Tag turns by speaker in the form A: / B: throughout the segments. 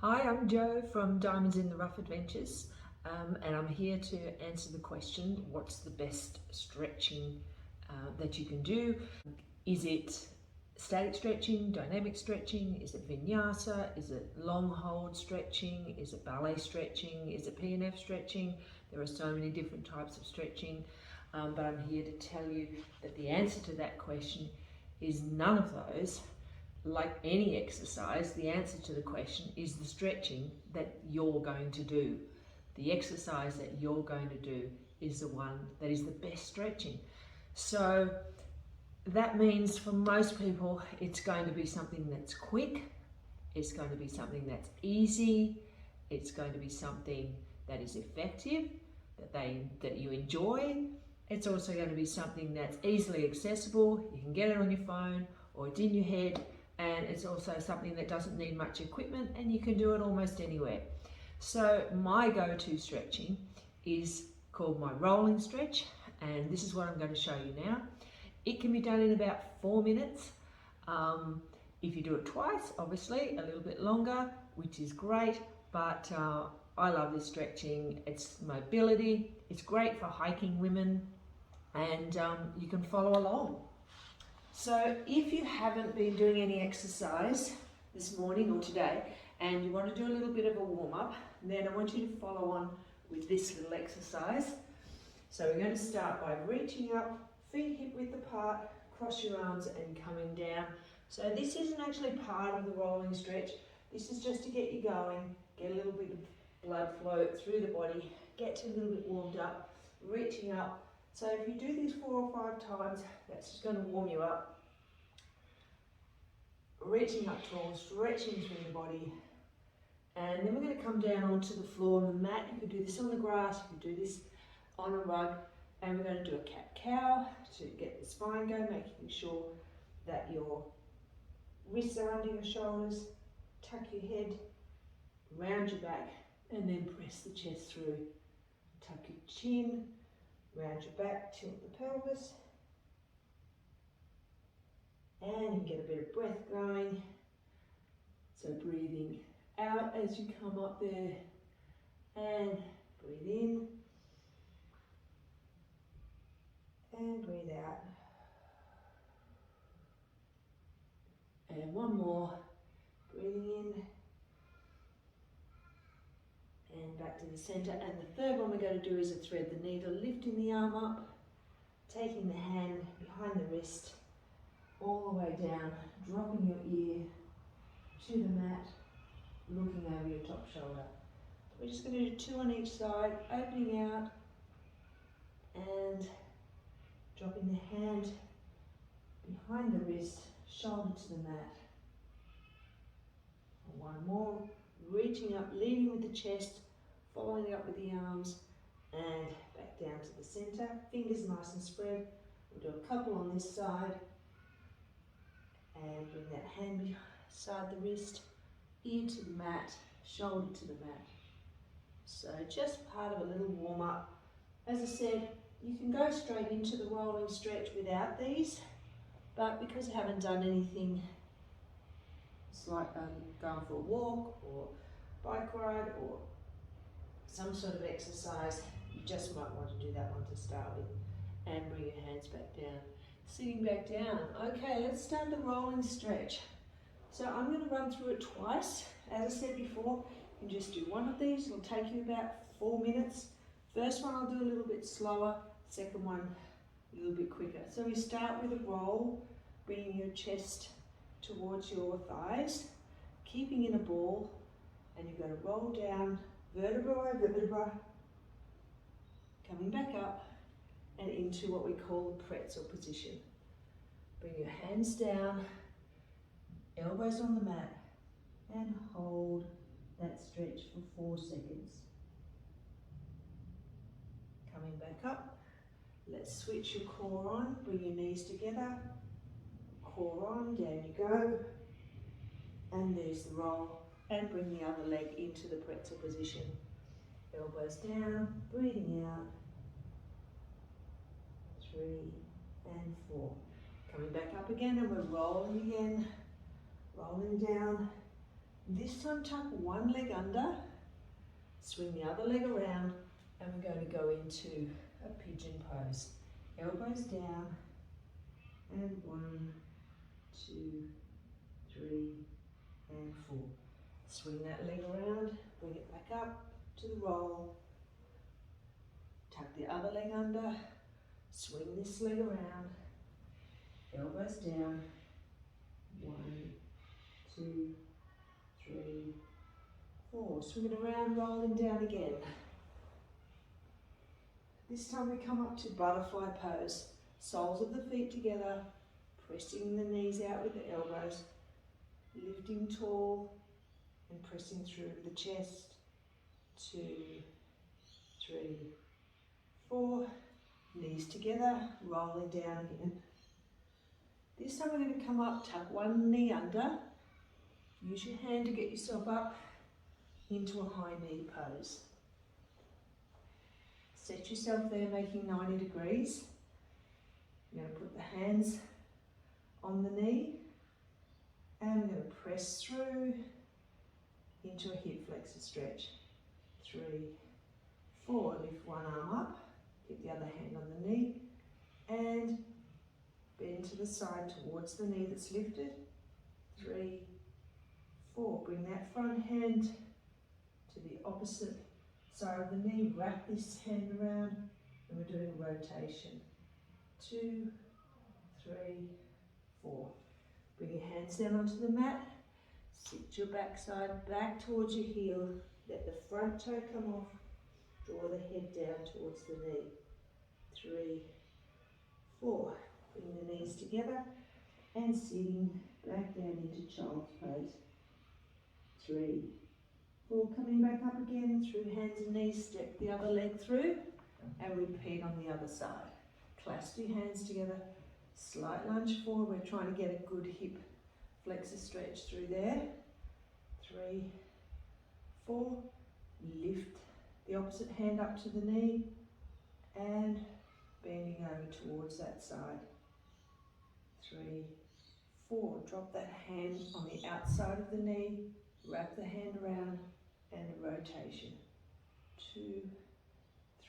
A: Hi, I'm Jo from Diamonds in the Rough Adventures, and I'm here to answer the question, what's the best stretching that you can do? Is it static stretching, dynamic stretching? Is it vinyasa? Is it long hold stretching? Is it ballet stretching? Is it PNF stretching? There are so many different types of stretching, but I'm here to tell you that the answer to that question is none of those. Like any exercise, the answer to the question is the stretching that you're going to do. The exercise that you're going to do is the one that is the best stretching. So that means for most people, it's going to be something that's quick, it's going to be something that's easy, it's going to be something that is effective, that you enjoy. It's also going to be something that's easily accessible. You can get it on your phone or it's in your head, and it's also something that doesn't need much equipment and you can do it almost anywhere. So my go-to stretching is called my rolling stretch, and this is what I'm going to show you now. It can be done in about 4 minutes. If you do it twice, obviously a little bit longer, which is great, but I love this stretching. It's mobility, it's great for hiking women, and you can follow along. So if you haven't been doing any exercise this morning or today, and you want to do a little bit of a warm-up, then I want you to follow on with this little exercise. So we're going to start by reaching up, feet hip width apart, cross your arms and coming down. So this isn't actually part of the rolling stretch. This is just to get you going, get a little bit of blood flow through the body, get you a little bit warmed up, reaching up. So if you do this 4 or 5 times, that's just going to warm you up. Reaching up tall, stretching through the body. And then we're going to come down onto the floor on the mat. You could do this on the grass, you could do this on a rug. And we're going to do a cat-cow to get the spine going, making sure that your wrists are under your shoulders, tuck your head, round your back, and then press the chest through. Tuck your chin, round your back, tilt the pelvis, and get a bit of breath going. So breathing out as you come up there, and breathe in, and breathe out. And one more, breathing in, and back to the center. And the third one we're going to do is a thread the needle, lifting the arm up, taking the hand behind the wrist, all the way down, dropping your ear to the mat, looking over your top shoulder. We're just going to do 2 on each side, opening out and dropping the hand behind the wrist, shoulder to the mat. And one more, reaching up, leading with the chest, following up with the arms, and back down to the center. Fingers nice and spread. We'll do a couple on this side, and bring that hand beside the wrist, ear to the mat, shoulder to the mat. So just part of a little warm up. As I said, you can go straight into the rolling stretch without these, but because I haven't done anything, it's like going for a walk or bike ride or some sort of exercise, you just might want to do that one to start with. And bring your hands back down. Sitting back down. Okay, let's start the rolling stretch. So I'm going to run through it twice. As I said before, you can just do one of these. It'll take you about 4 minutes. First one I'll do a little bit slower. Second one a little bit quicker. So we start with a roll, bringing your chest towards your thighs, keeping in a ball, and you're going to roll down vertebra by vertebra, coming back up and into what we call the pretzel position. Bring your hands down, elbows on the mat, and hold that stretch for 4 seconds. Coming back up, let's switch your core on, bring your knees together, core on, down you go, and there's the roll, and bring the other leg into the pretzel position. Elbows down, breathing out, 3 and 4. Coming back up again, and we're rolling again, rolling down, This time tuck one leg under, swing the other leg around, and we're going to go into a pigeon pose. Elbows down, and 1, 2, 3, and 4. Swing that leg around, bring it back up to the roll, tuck the other leg under, swing this leg around, elbows down, 1, 2, 3, 4. Swing it around, rolling down again. This time we come up to butterfly pose. Soles of the feet together, pressing the knees out with the elbows, lifting tall and pressing through the chest. 2, 3, 4. Knees together, rolling down again. This time we're going to come up, tuck one knee under. Use your hand to get yourself up into a high knee pose. Set yourself there, making 90 degrees. You're going to put the hands on the knee, and we're going to press through into a hip flexor stretch. 3, 4. Lift one arm up, get the other hand on the knee, and bend to the side towards the knee that's lifted. 3, 4. Bring that front hand to the opposite side of the knee. Wrap this hand around, and we're doing a rotation. 2, 3, 4. Bring your hands down onto the mat. Sit your backside back towards your heel. Let the front toe come off. Draw the head down towards the knee. 3, 4. Bring the knees together and sitting back down into child's pose. 3, 4. Coming back up again through hands and knees. Step the other leg through and repeat on the other side. Clasp your hands together. Slight lunge forward. We're trying to get a good hip flexor stretch through there. 3, 4. Lift the opposite hand up to the knee and bending over towards that side. 3, 4. Drop that hand on the outside of the knee. Wrap the hand around and a rotation. 2,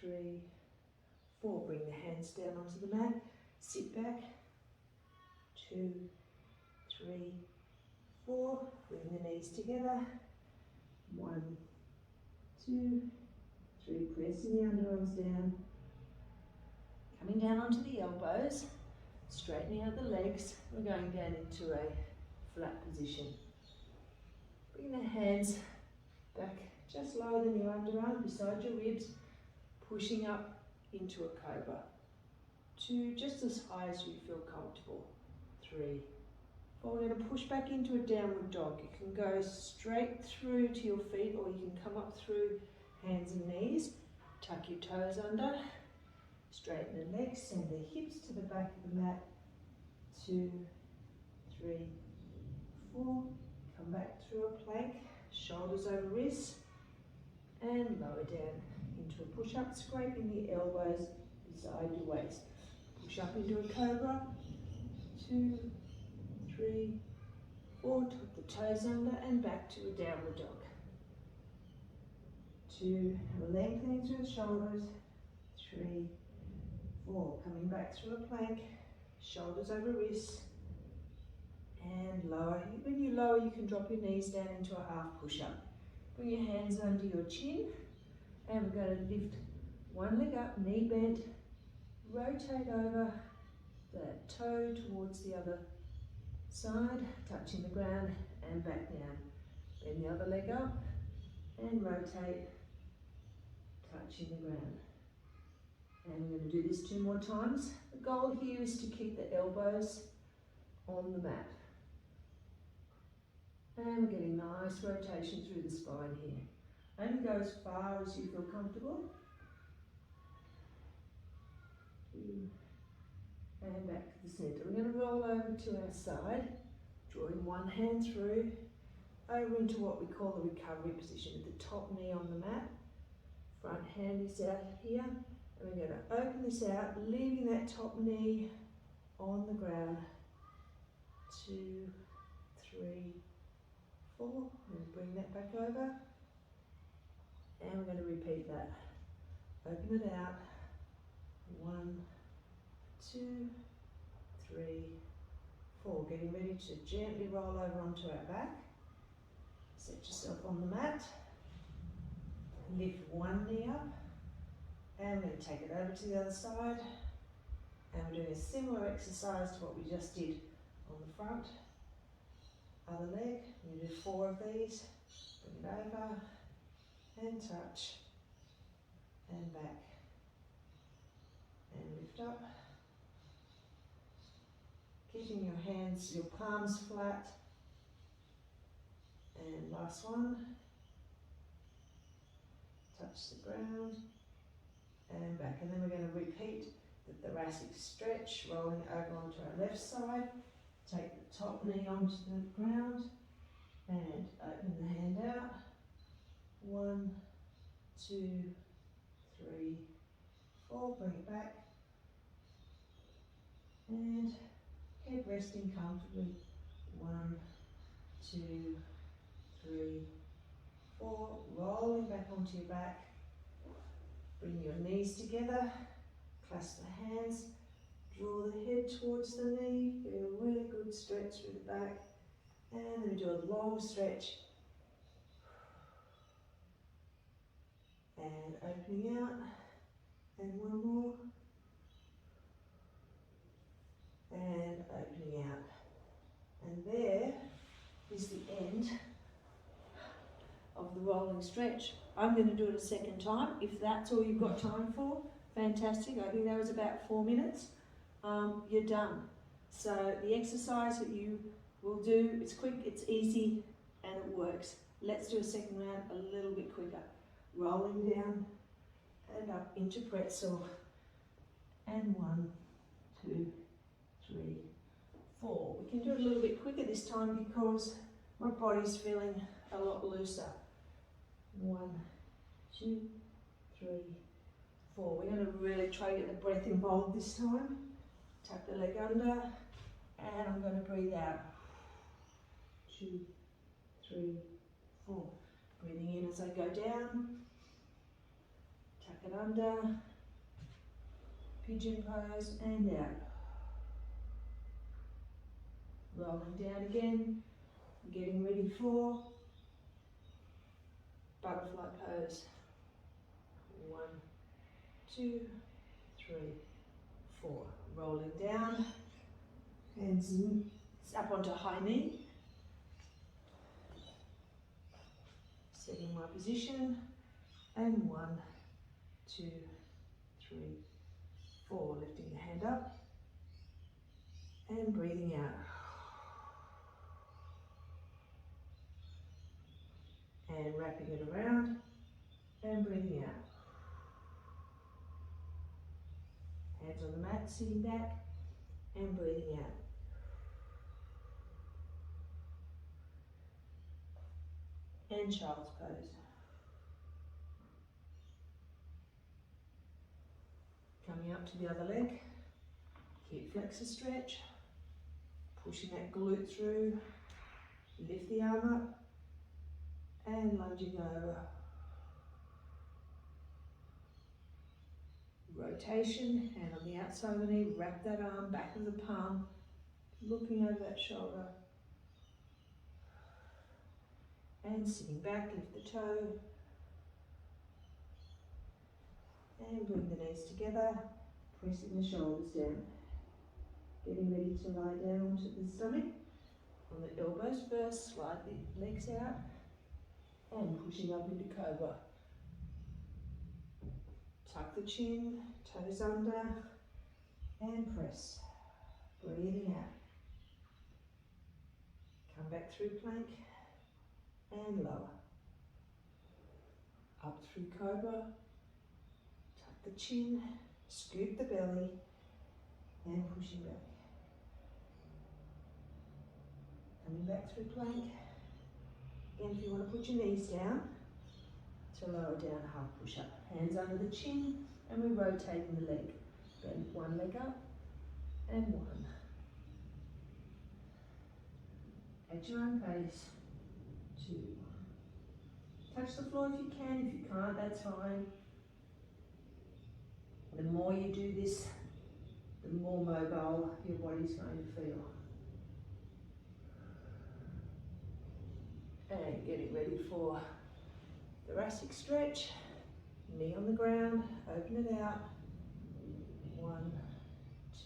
A: 3, 4. Bring the hands down onto the mat. Sit back. 2, 3, 4. Bring the knees together. 1, 2, 3. Pressing the underarms down. Coming down onto the elbows. Straightening out the legs. We're going down into a flat position. Bring the hands back just lower than your underarm, beside your ribs. Pushing up into a cobra. 2, just as high as you feel comfortable. 3, 4. We're going to push back into a downward dog. You can go straight through to your feet, or you can come up through hands and knees. Tuck your toes under. Straighten the legs. Send the hips to the back of the mat. 2, 3, 4. Come back through a plank. Shoulders over wrists. And lower down into a push-up, scraping the elbows beside your waist. Push up into a cobra. 2, 3, 4. Tuck the toes under and back to a downward dog. 2. Lengthening through the shoulders. 3, 4. Coming back through a plank. Shoulders over wrists. And lower. When you lower, you can drop your knees down into a half push-up. Bring your hands under your chin, and we're going to lift one leg up, knee bent, rotate over that toe towards the other side, touching the ground and back down. Bend the other leg up and rotate, touching the ground. And we're going to do this 2 more times. The goal here is to keep the elbows on the mat. And we're getting nice rotation through the spine here. Only go as far as you feel comfortable. 2, and back to the centre. We're going to roll over to our side, drawing one hand through, over into what we call the recovery position, with the top knee on the mat. Front hand is out here, and we're going to open this out, leaving that top knee on the ground. 2, 3, 4. Then bring that back over. And we're going to repeat that. Open it out. 1, 2, 3, 4. Getting ready to gently roll over onto our back. Set yourself on the mat. Lift one knee up. And we're going to take it over to the other side. And we're doing a similar exercise to what we just did on the front. Other leg. You do 4 of these. Bring it over. And touch. And back. And lift up. Keeping your hands, your palms flat. And last one. Touch the ground. And back. And then we're going to repeat the thoracic stretch, rolling over onto our left side. Take the top knee onto the ground. And open the hand out. 1, 2, 3, 4. Bring it back. And head resting comfortably. 1, 2, 3, 4. Rolling back onto your back. Bring your knees together. Clasp the hands. Draw the head towards the knee. Get a really good stretch through the back. And then we do a long stretch. And opening out. And one more. And opening out. And there is the end of the rolling stretch. I'm going to do it a second time. If that's all you've got time for, fantastic. I think that was about 4 minutes. You're done. So the exercise that you will do, it's quick, it's easy, and it works. Let's do a second round a little bit quicker. Rolling down and up into pretzel. And 1, 2, 3, 4. We can do it a little bit quicker this time because my body's feeling a lot looser. 1, 2, 3, 4. We're going to really try to get the breath involved this time. Tuck the leg under, and I'm going to breathe out. 2, 3, 4. Breathing in as I go down. Tuck it under. Pigeon pose and out. Rolling down again. Getting ready for butterfly pose. 1, 2, 3, 4. Rolling down. Hands up onto high knee. Setting my position. And 1, 2, 3, 4. Lifting the hand up. And breathing out. And wrapping it around and breathing out. Hands on the mat, sitting back and breathing out. And child's pose. Coming up to the other leg. Hip flexor stretch. Pushing that glute through. Lift the arm up. And lunging over. Rotation, hand on the outside of the knee, wrap that arm, back of the palm, looking over that shoulder. And sitting back, lift the toe. And bring the knees together, pressing the shoulders down. Getting ready to lie down onto the stomach. On the elbows first, slide the legs out. And pushing up into cobra. Tuck the chin, toes under, and press. Breathing out. Come back through plank, and lower. Up through cobra. Tuck the chin, scoop the belly, and pushing back. Coming back through plank. And if you want to put your knees down, to lower down, half push up. Hands under the chin, and we're rotating the leg. Bend one leg up, and one. At your own pace, 2. Touch the floor if you can. If you can't, that's fine. The more you do this, the more mobile your body's going to feel. And getting ready for thoracic stretch. Knee on the ground, open it out. 1,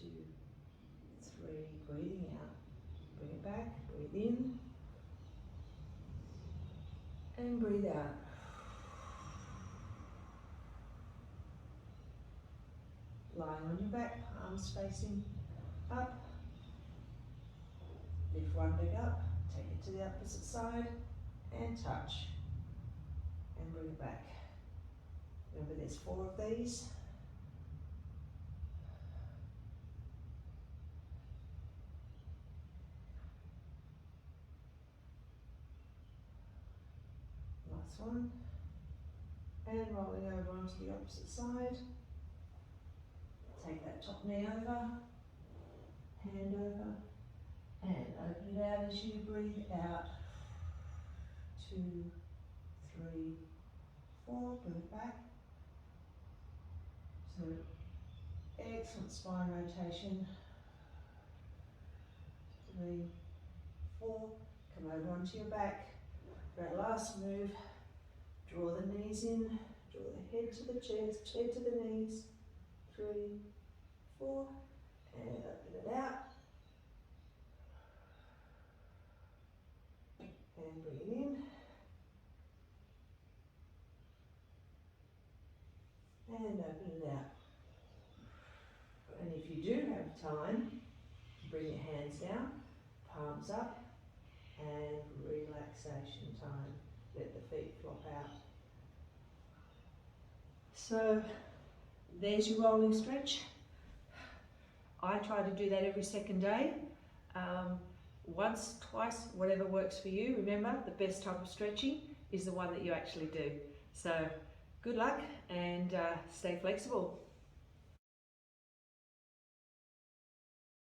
A: 2, 3, breathing out. Bring it back, breathe in. And breathe out. Lying on your back, palms facing up. Lift one leg up, take it to the opposite side and touch. And bring it back. Remember there's 4 of these. Last one. And rolling over onto the opposite side. Take that top knee over, hand over, and open it out as you breathe out. 2, 3, 4, bring it back. So, excellent spine rotation. 3, 4, come over onto your back. For that last move, draw the knees in, draw the head to the chest, head to the knees. 3, 4, and open it out. And bring it in. And open it out. And if you do have time, bring your hands down, palms up, and relaxation time. Let the feet flop out. So there's your rolling stretch. I try to do that every second day. Once, twice, whatever works for you. Remember, the best type of stretching is the one that you actually do. So good luck and stay flexible.